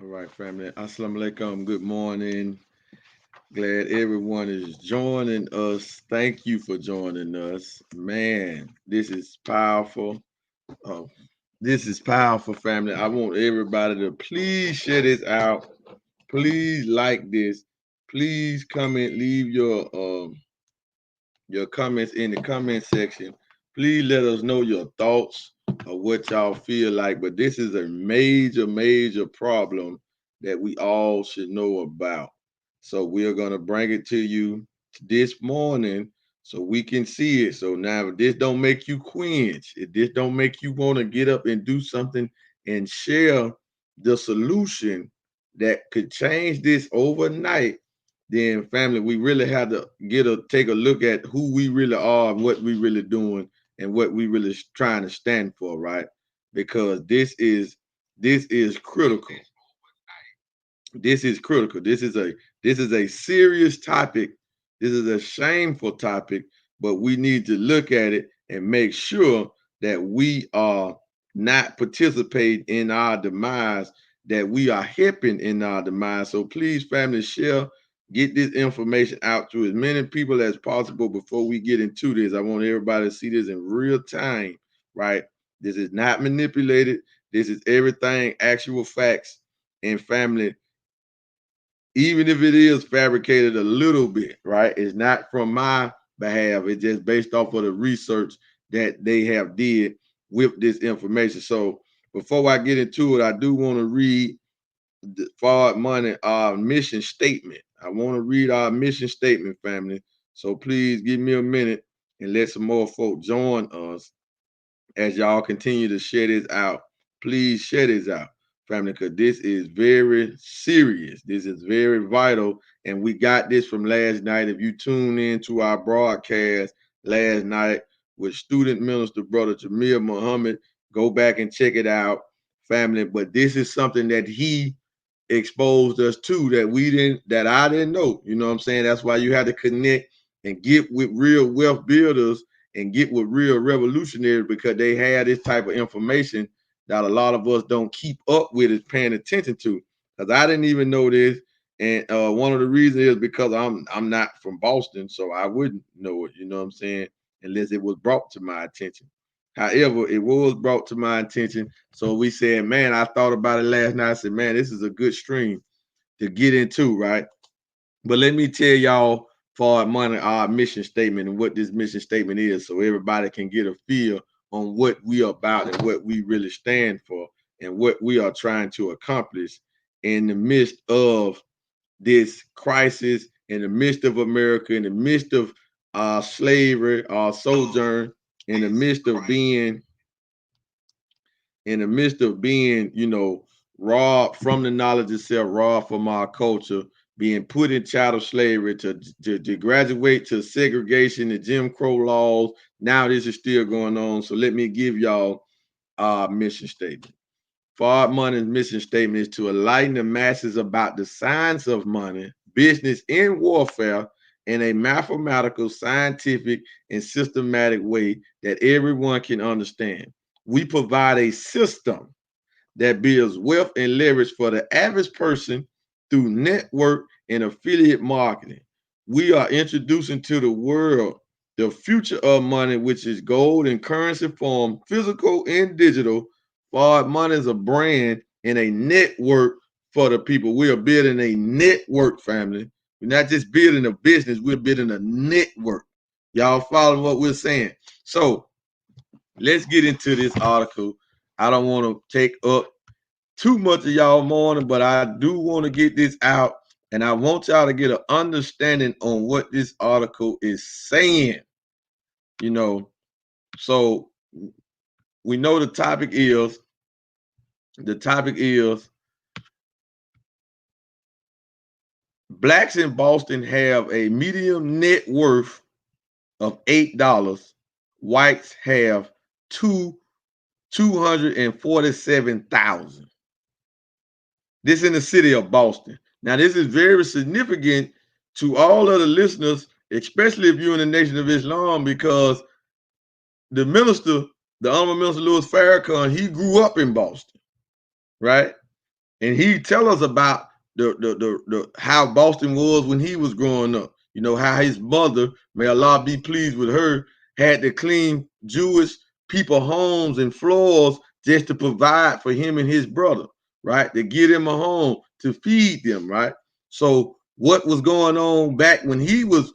All right, family. Assalamu alaikum. Good morning. Glad everyone is joining us. Thank you for joining us. Man, this is powerful. Oh, this is powerful, family. I want everybody to please share this out. Please like this. Please comment, leave your comments in the comment section. Please let us know your thoughts of what y'all feel like. But this is a major, major problem that we all should know about. So we are going to bring it to you this morning so we can see it. So now if this don't make you quench, if this don't make you want to get up and do something and share the solution that could change this overnight, then family, we really have to take a look at who we really are and what we really doing and what we really trying to stand for, right? Because this is critical. This is critical. This is a serious topic. This is a shameful topic, but we need to look at it and make sure that we are not participating in our demise, that we are helping in our demise. So please, family, share, get this information out to as many people as possible before we get into this. I want everybody to see this in real time, right? This is not manipulated. This is everything actual facts. And family, even if it is fabricated a little bit, right? It's not from my behalf. It's just based off of the research that they have did with this information. So before I get into it, I do want to read the Forward Money our mission statement. I want to read our mission statement, family. So please give me a minute and let some more folk join us as y'all continue to share this out. Please share this out, family, because this is very serious. This is very vital. And we got this from last night. If you tune in to our broadcast last night with student minister, brother Jamil Muhammad, go back and check it out, family. But this is something that he exposed us to that I didn't know. You know what I'm saying? That's why you had to connect and get with real wealth builders and get with real revolutionaries, because they had this type of information that a lot of us don't keep up with, is paying attention to. Because I didn't even know this. And one of the reasons is because I'm not from Boston, so I wouldn't know it, you know what I'm saying, unless it was brought to my attention. However, it was brought to my attention. So we said, man, I thought about it last night. I said, man, this is a good stream to get into, right? But let me tell y'all for money our mission statement and what this mission statement is, so everybody can get a feel on what we are about and what we really stand for and what we are trying to accomplish in the midst of this crisis, in the midst of America, in the midst of slavery, our sojourn, in the midst of being robbed from the knowledge itself, robbed from our culture, being put in chattel slavery, to graduate to segregation and Jim Crow laws. Now this is still going on. So let me give y'all our mission statement. Forward Money's mission statement is to enlighten the masses about the science of money, business, and warfare in a mathematical, scientific, and systematic way that everyone can understand. We provide a system that builds wealth and leverage for the average person through network and affiliate marketing. We are introducing to the world the future of money, which is gold and currency form, physical and digital. Forward Money is a brand and a network for the people. We are building a network, family. We're not just building a business, we're building a network. Y'all follow what we're saying? So let's get into this article. I don't want to take up too much of y'all morning, but I do want to get this out, and I want y'all to get an understanding on what this article is saying. You know, so we know the topic is blacks in Boston have a median net worth of $8. Whites have $247,000. This in the city of Boston. Now, this is very significant to all of the listeners, especially if you're in the Nation of Islam, because the minister, the Honorable Minister Louis Farrakhan, he grew up in Boston, right? And he tell us about the how Boston was when he was growing up. You know, how his mother, may Allah be pleased with her, had to clean Jewish people homes and floors just to provide for him and his brother, right? To get him a home, to feed them, right? So what was going on back when he was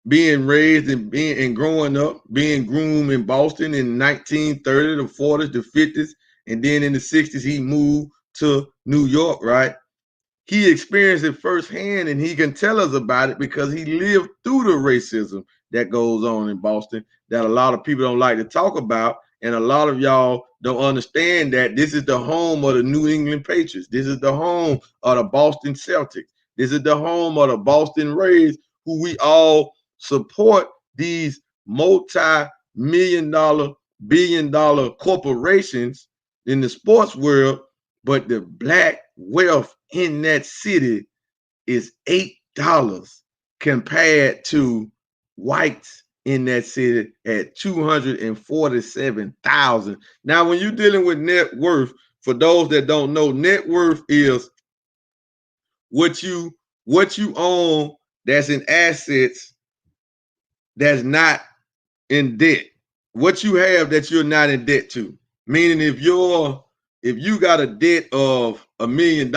being raised and growing up, being groomed in Boston in 1930, the 40s, the 50s, and then in the 60s he moved to New York, right? He experienced it firsthand, and he can tell us about it because he lived through the racism that goes on in Boston that a lot of people don't like to talk about, and a lot of y'all don't understand that this is the home of the New England Patriots. This is the home of the Boston Celtics. This is the home of the Boston Rays, who we all support these multi-million dollar, billion-dollar corporations in the sports world, but the black wealth in that city is $8 compared to whites in that city at 247,000. Now, when you're dealing with net worth, for those that don't know, net worth is what you own that's in assets that's not in debt. What you have that you're not in debt to. Meaning if you got a debt of $1 million,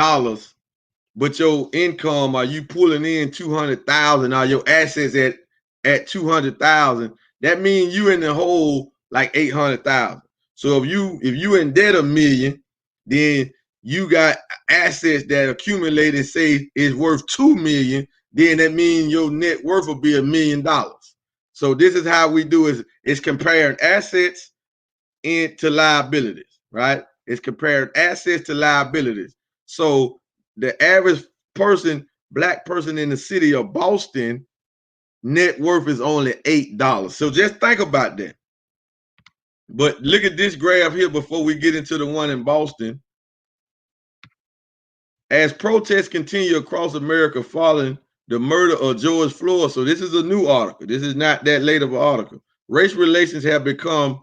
but your income, are you pulling in 200,000, are your assets at 200,000, that means you in the hole like 800,000. So if you in debt $1 million, then you got assets that accumulated, say is worth 2 million, then that means your net worth will be $1 million. So this is how we do is comparing assets into liabilities, right? It's comparing assets to liabilities. So the average person, black person in the city of Boston, net worth is only $8. So just think about that. But look at this graph here before we get into the one in Boston. As protests continue across America following the murder of George Floyd, so this is a new article. This is not that late of an article. Race relations have become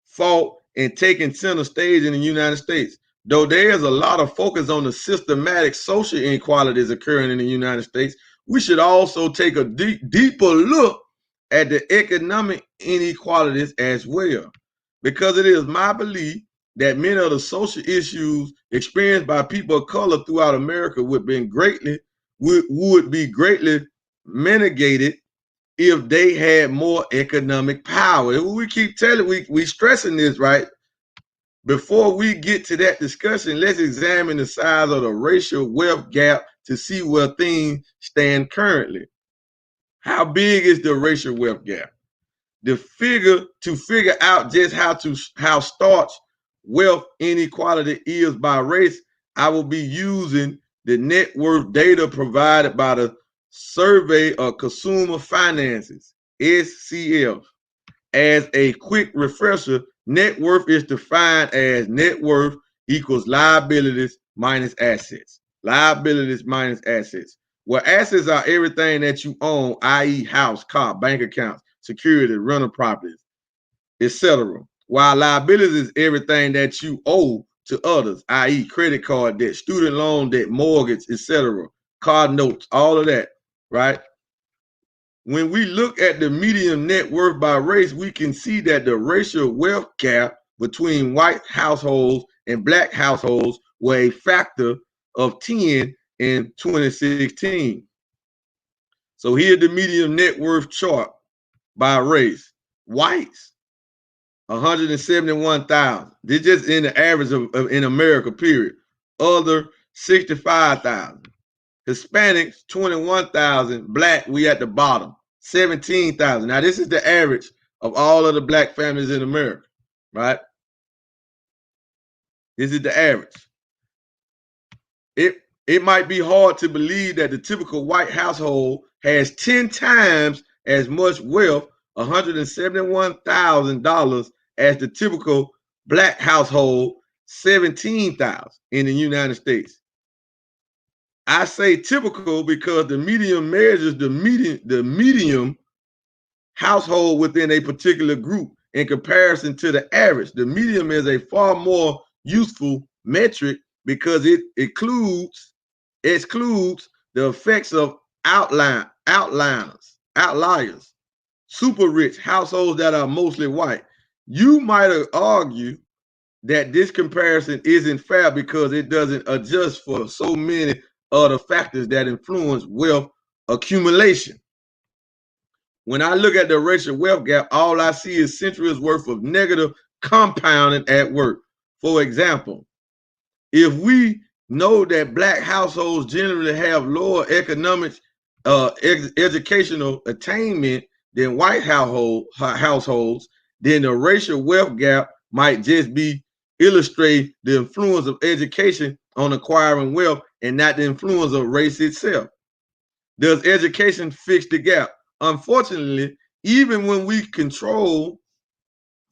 fought and taken center stage in the United States. Though there is a lot of focus on the systematic social inequalities occurring in the United States, we should also take a deeper look at the economic inequalities as well. Because it is my belief that many of the social issues experienced by people of color throughout America would be greatly mitigated if they had more economic power. We keep telling, we stressing this, right? Before we get to that discussion, let's examine the size of the racial wealth gap to see where things stand currently. How big is the racial wealth gap? To figure out just how stark wealth inequality is by race, I will be using the net worth data provided by the Survey of Consumer Finances, SCF. As a quick refresher, net worth is defined as net worth equals liabilities minus assets. Liabilities minus assets. Well, assets are everything that you own, i.e., house, car, bank accounts, security, rental properties, etc. While liabilities is everything that you owe to others, i.e., credit card debt, student loan debt, mortgage, etc., car notes, all of that, right? When we look at the median net worth by race, we can see that the racial wealth gap between white households and black households were a factor of 10 in 2016. So here's the median net worth chart by race. Whites, 171,000. This is just in the average of in America, period. Other, 65,000. Hispanics, 21,000. Black, we at the bottom, 17,000. Now, this is the average of all of the black families in America, right? This is the average. It might be hard to believe that the typical white household has 10 times as much wealth, $171,000, as the typical black household, 17,000 in the United States. I say typical because the median measures the medium household within a particular group in comparison to the average. The medium is a far more useful metric because it excludes the effects of outliers, super rich households that are mostly white. You might argue that this comparison isn't fair because it doesn't adjust for so many other factors that influence wealth accumulation. When I look at the racial wealth gap, all I see is centuries worth of negative compounding at work. For example, if we know that black households generally have lower economic educational attainment than white households, then the racial wealth gap might just be illustrate the influence of education on acquiring wealth and not the influence of race itself. Does education fix the gap? Unfortunately, even when we control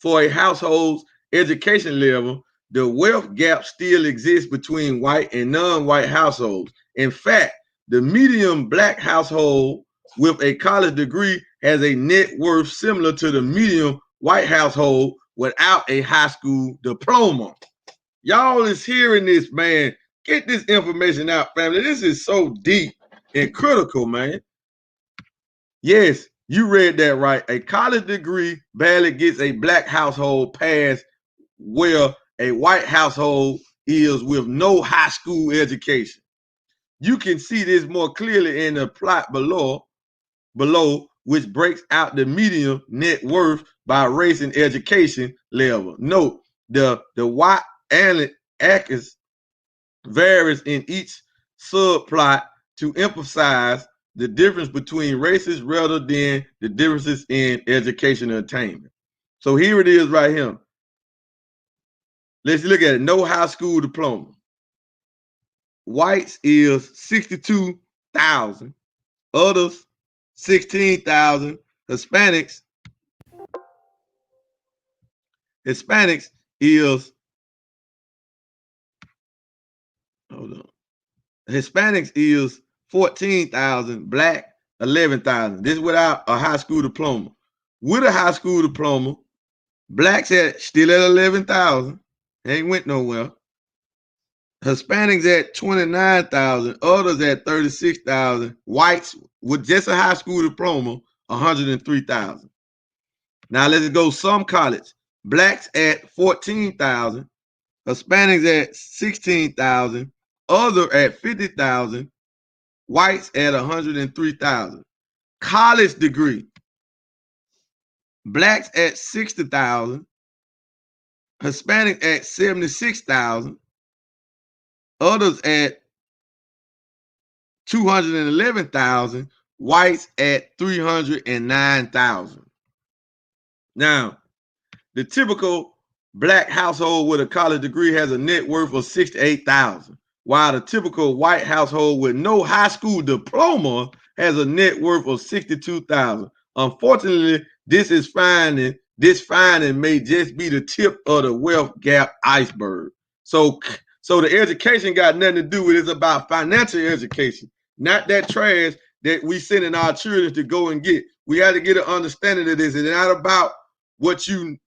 for a household's education level, the wealth gap still exists between white and non-white households. In fact, the median black household with a college degree has a net worth similar to the median white household without a high school diploma. Y'all is hearing this, man. Get this information out, family. This is so deep and critical, man. Yes, you read that right. A college degree barely gets a black household past where a white household is with no high school education. You can see this more clearly in the plot below, which breaks out the median net worth by race and education level. Note the y-axis varies in each subplot to emphasize the difference between races rather than the differences in educational attainment. So here it is right here. Let's look at it. No high school diploma. Whites is 62,000. Others, 16,000. Hispanics is, hold on. Hispanics is 14,000. Black, 11,000. This is without a high school diploma. With a high school diploma, blacks still at 11,000. Ain't went nowhere. Hispanics at 29,000. Others at 36,000. Whites with just a high school diploma, 103,000. Now let's go some college. Blacks at 14,000. Hispanics at 16,000. Other at 50,000. Whites at 103,000. College degree. Blacks at 60,000. Hispanic at 76,000. Others at 211,000. Whites at 309,000. Now, the typical black household with a college degree has a net worth of 68,000, while the typical white household with no high school diploma has a net worth of 62,000. Unfortunately, this finding may just be the tip of the wealth gap iceberg. So the education got nothing to do with it. It's about financial education, not that trash that we sending our children to go and get. We had to get an understanding of this. It's not about what you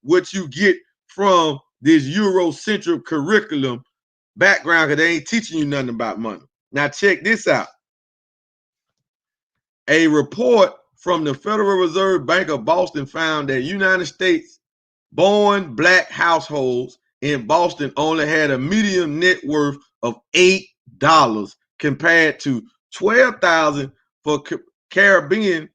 get from this Eurocentric curriculum background, because they ain't teaching you nothing about money. Now check this out. A report from the Federal Reserve Bank of Boston found that United States born black households in Boston only had a median net worth of $8 compared to $12,000 for Caribbean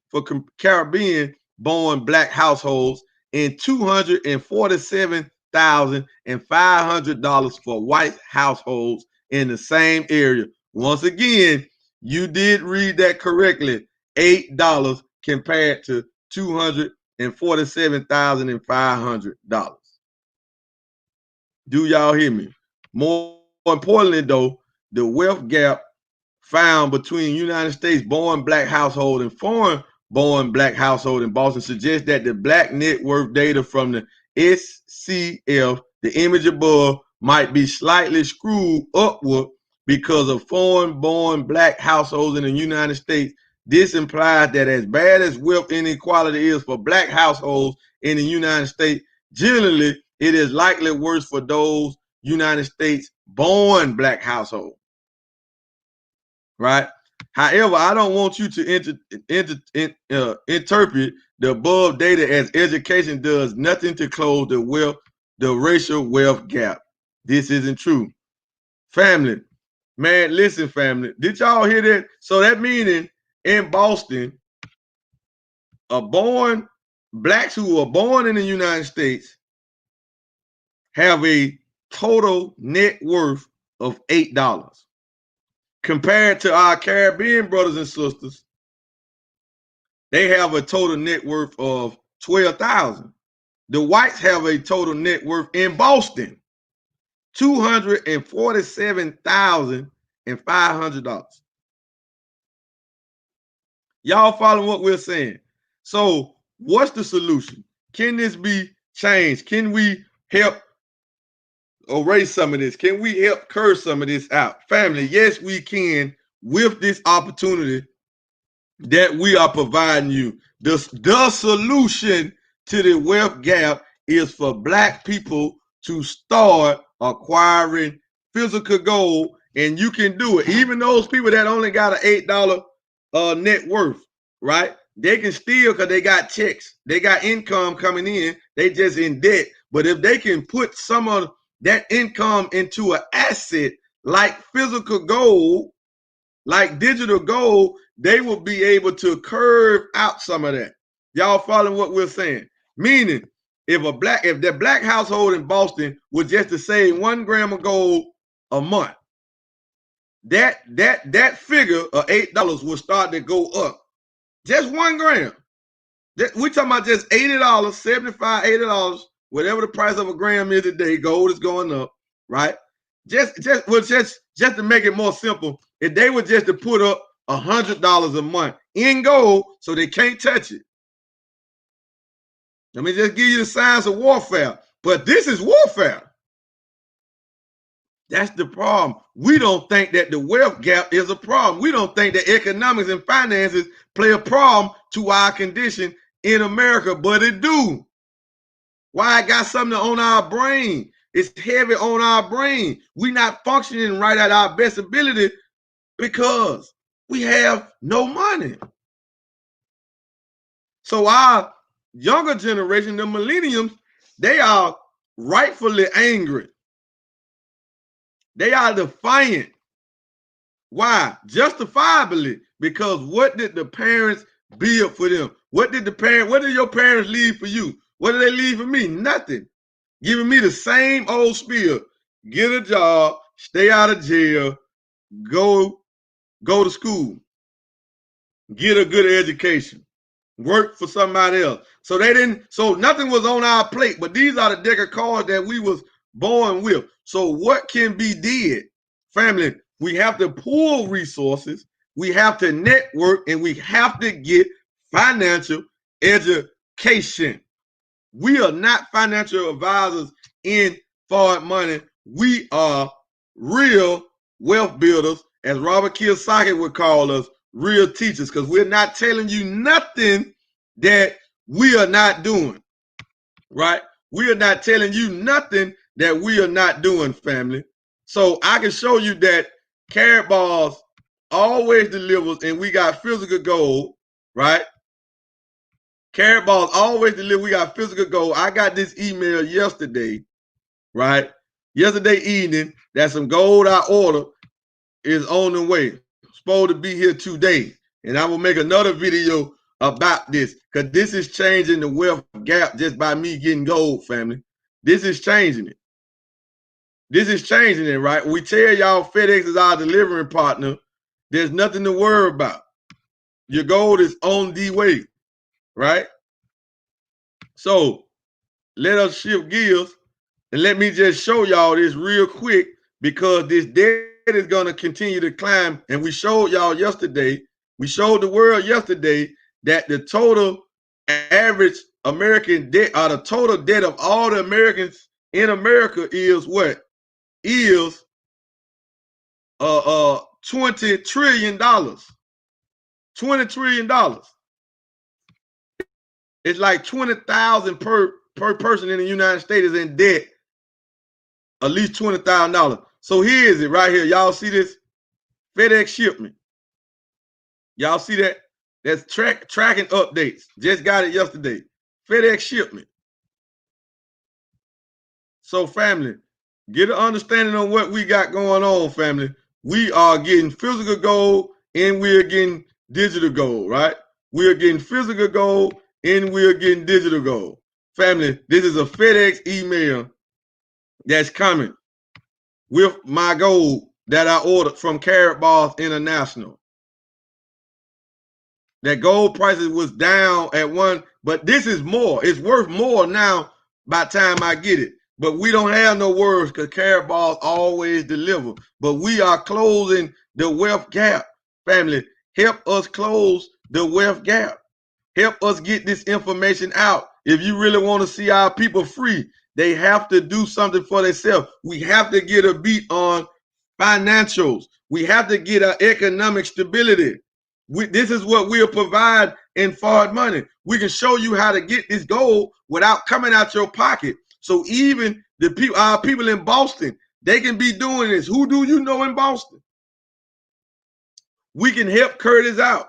born black households and $247,500 for white households in the same area. Once again, you did read that correctly. $8 compared to $247,500. Do y'all hear me? More importantly, though, the wealth gap found between United States born black household and foreign born black household in Boston suggests that the black net worth data from the SCF, the image above, might be slightly screwed upward because of foreign born black households in the United States. This implies that as bad as wealth inequality is for black households in the United States, generally it is likely worse for those United States born black household, right? However, I don't want you to interpret the above data as education does nothing to close the racial wealth gap. This isn't true. Family, man, listen, family. Did y'all hear that? So that meaning in Boston, blacks who are born in the United States have a total net worth of $8. Compared to our Caribbean brothers and sisters, they have a total net worth of $12,000. The whites have a total net worth in Boston, $247,500. Y'all follow what we're saying? So what's the solution? Can this be changed? Can we help erase some of this? Can we help curse some of this out? Family, yes, we can with this opportunity that we are providing you. The solution to the wealth gap is for black people to start acquiring physical gold, and you can do it. Even those people that only got an $8 net worth, right? They can still, because they got checks, they got income coming in, they just in debt. But if they can put some of that income into an asset like physical gold, like digital gold, they will be able to curve out some of that. Y'all following what we're saying? Meaning, if that black household in Boston was just to save 1 gram of gold a month, that figure of $8 will start to go up. Just 1 gram. We're talking about just $80, $75, $80, whatever the price of a gram is today. Gold is going up, right? Just to make it more simple, if they were just to put up $100 a month in gold, so they can't touch it. Let me just give you the signs of warfare. But this is warfare. That's the problem. We don't think that the wealth gap is a problem. We don't think that economics and finances play a problem to our condition in America, but it do. Why? It got something on our brain. It's heavy on our brain. We're not functioning right at our best ability because we have no money. So our younger generation, the millennials, they are rightfully angry. They are defiant. Why? Justifiably, because what did the parents build for them? What did your parents leave for you? What did they leave for me? Nothing. Giving me the same old spiel. Get a job, stay out of jail, go to school, get a good education, work for somebody else. So nothing was on our plate, but these are the deck of cards that we was born with. So what can be did? Family, we have to pool resources, we have to network, and we have to get financial education. We are not financial advisors in foreign money. We are real wealth builders, as Robert Kiyosaki would call us, real teachers, because we're not telling you nothing that we are not doing, right? We are not telling you nothing that we are not doing, family. So I can show you that Karatbars always delivers, and we got physical gold, right? Karatbars always deliver. We got physical gold. I got this email yesterday, right? Yesterday evening, that some gold I ordered is on the way. Supposed to be here today. And I will make another video about this, because this is changing the wealth gap just by me getting gold, family. This is changing it. This is changing it, right? We tell y'all FedEx is our delivering partner. There's nothing to worry about. Your gold is on the way, right? So let us shift gears, and let me just show y'all this real quick, because this debt is going to continue to climb. And we showed y'all yesterday, we showed the world yesterday that the total average American debt, or the total debt of all the Americans in America, is what? Is $20 trillion. $20 trillion. It's like 20,000 per person in the United States is in debt, at least $20,000. So here is it right here. Y'all see this FedEx shipment? Y'all see that? That's tracking updates. Just got it yesterday. FedEx shipment. So family, get an understanding on what we got going on, family. We are getting physical gold and we're getting digital gold, right? We're getting physical gold and we're getting digital gold. Family, this is a FedEx email that's coming with my gold that I ordered from Karatbars International. That gold prices was down at one, but this is more. It's worth more now by the time I get it. But we don't have no words because Karatbars always deliver. But we are closing the wealth gap. Family, help us close the wealth gap. Help us get this information out. If you really want to see our people free, they have to do something for themselves. We have to get a beat on financials. We have to get our economic stability. This is what we'll provide in Forward Money. We can show you how to get this gold without coming out your pocket. So even the people, our people in Boston, they can be doing this. Who do you know in Boston? We can help Curtis out.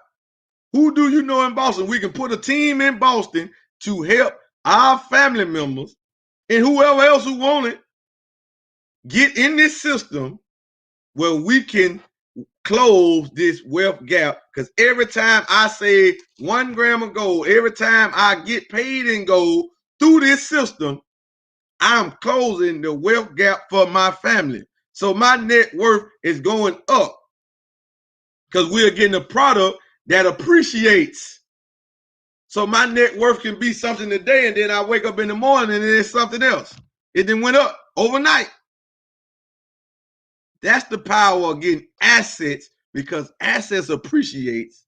Who do you know in Boston? We can put a team in Boston to help our family members and whoever else who want it get in this system where we can close this wealth gap. Because every time I say 1 gram of gold, every time I get paid in gold through this system, I'm closing the wealth gap for my family. So my net worth is going up because we're getting a product that appreciates. So my net worth can be something today, and then I wake up in the morning and it's something else. It then went up overnight. That's the power of getting assets, because assets appreciates,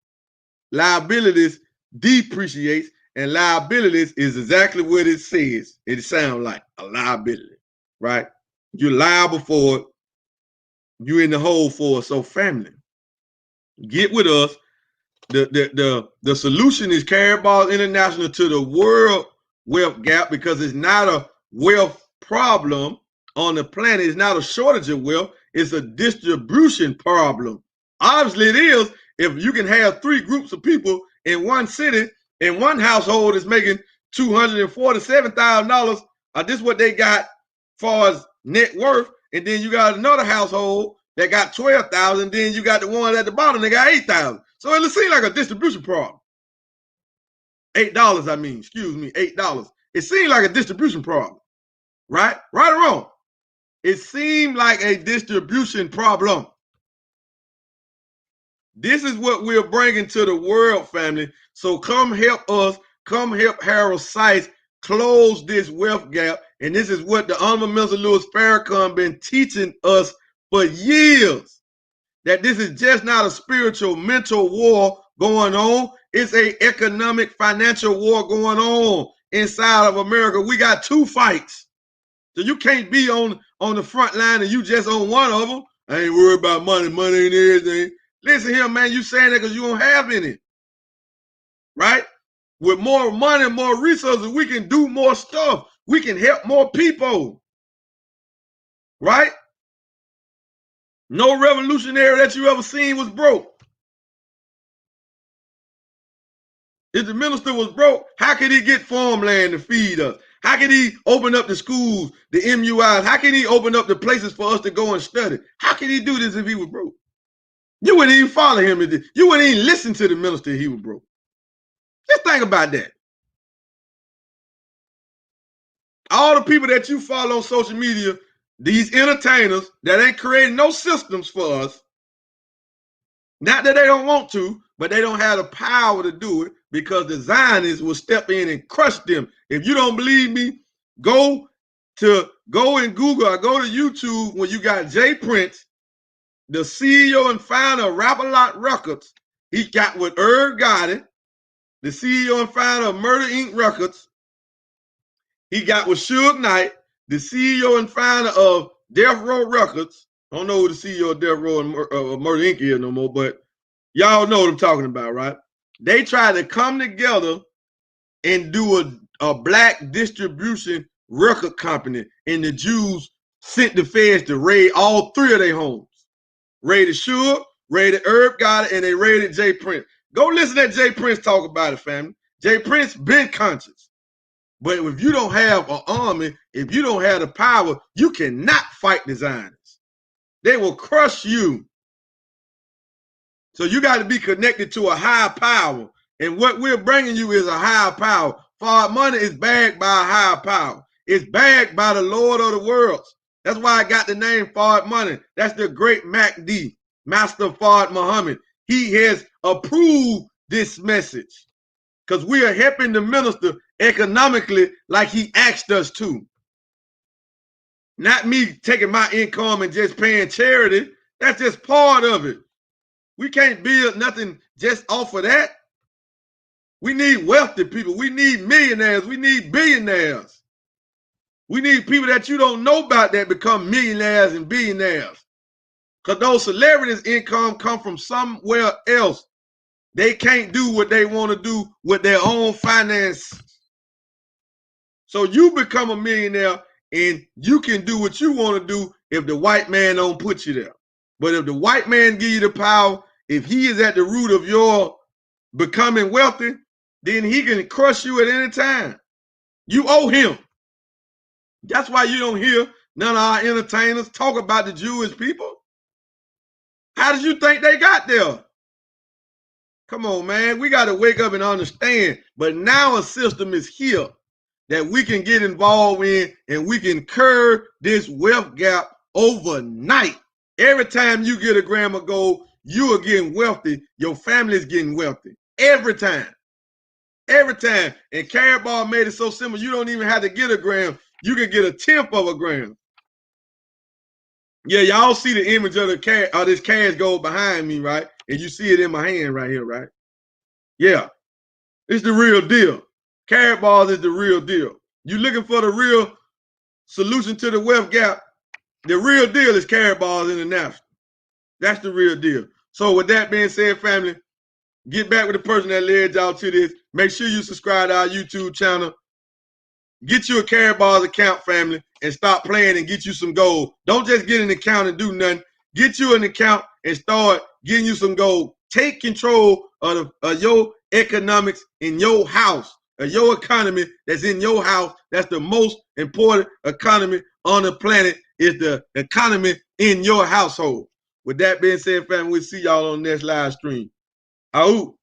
liabilities depreciates, and liabilities is exactly what it says. It sounds like a liability, right? You're liable for it. You're in the hole for it. So family, get with us. The solution is Karatbars International to the world wealth gap, because it's not a wealth problem on the planet. It's not a shortage of wealth. It's a distribution problem. Obviously, it is if you can have 3 groups of people in one city, and one household is making $247,000. This is what they got as far as net worth, and then you got another household that got 12,000. Then you got the one at the bottom that got 8,000. So it seems like a distribution problem. $8, I mean, excuse me, $8. It seemed like a distribution problem, right? Right or wrong? It seemed like a distribution problem. This is what we're bringing to the world, family. So come help us. Come help Harold Sykes close this wealth gap. And this is what the Honorable Minister Louis Farrakhan been teaching us for years. That this is just not a spiritual, mental war going on. It's an economic, financial war going on inside of America. We got 2 fights. So you can't be on the front line and you just on one of them. I ain't worried about money. Money ain't everything. Listen here, man. You saying that because you don't have any. Right? With more money, more resources, we can do more stuff. We can help more people. Right? No revolutionary that you ever seen was broke. If the minister was broke, how could he get farmland to feed us? How could he open up the schools, the MUIs? How can he open up the places for us to go and study? How could he do this if he was broke? You wouldn't even follow him. You wouldn't even listen to the minister if he was broke. Just think about that. All the people that you follow on social media, these entertainers that ain't creating no systems for us, not that they don't want to, but they don't have the power to do it, because the Zionists will step in and crush them. If you don't believe me, go and Google or go to YouTube when you got Jay Prince, the CEO and founder of Rap-A-Lot Records. He got with Irv Gotti, the CEO and founder of Murder Inc. Records. He got with Suge Knight, the CEO and founder of Death Row Records. I don't know who the CEO of Death Row and Murder Inc. is no more, but y'all know what I'm talking about, right? They tried to come together and do a black distribution record company, and the Jews sent the feds to raid all 3 of their homes. Raided Suge, raided Herb Gotti, and they raided Jay Prince. Go listen to Jay Prince talk about it, family. Jay Prince been conscious. But if you don't have an army, if you don't have the power, you cannot fight the Zionists. They will crush you. So you got to be connected to a higher power. And what we're bringing you is a higher power. Farad Money is backed by a higher power. It's backed by the Lord of the worlds. That's why I got the name Farad Money. That's the great Mahdi, Master Farad Muhammad. He has approved this message because we are helping the minister economically like he asked us to. Not me taking my income and just paying charity. That's just part of it. We can't build nothing just off of that. We need wealthy people. We need millionaires. We need billionaires. We need people that you don't know about that become millionaires and billionaires. Because those celebrities' income come from somewhere else. They can't do what they want to do with their own finances. So you become a millionaire and you can do what you want to do if the white man don't put you there. But if the white man give you the power, if he is at the root of your becoming wealthy, then he can crush you at any time. You owe him. That's why you don't hear none of our entertainers talk about the Jewish people. How did you think they got there? Come on, man. We got to wake up and understand. But now a system is here that we can get involved in and we can curb this wealth gap overnight. Every time you get a gram of gold, you are getting wealthy. Your family is getting wealthy. Every time. Every time. And Karatbar made it so simple, you don't even have to get a gram. You can get a 1/10 of a gram. Yeah, y'all see the image of this cash gold behind me, right? And you see it in my hand right here, right? Yeah. It's the real deal. Karatbars is the real deal. You looking for the real solution to the wealth gap? The real deal is Karatbars International. That's the real deal. So with that being said, family, get back with the person that led y'all to this. Make sure you subscribe to our YouTube channel. Get you a Karatbars account, family, and stop playing and get you some gold. Don't just get an account and do nothing. Get you an account and start getting you some gold. Take control of your economics in your house, of your economy that's in your house. That's the most important economy on the planet, is the economy in your household. With that being said, family, we'll see y'all on the next live stream. Out.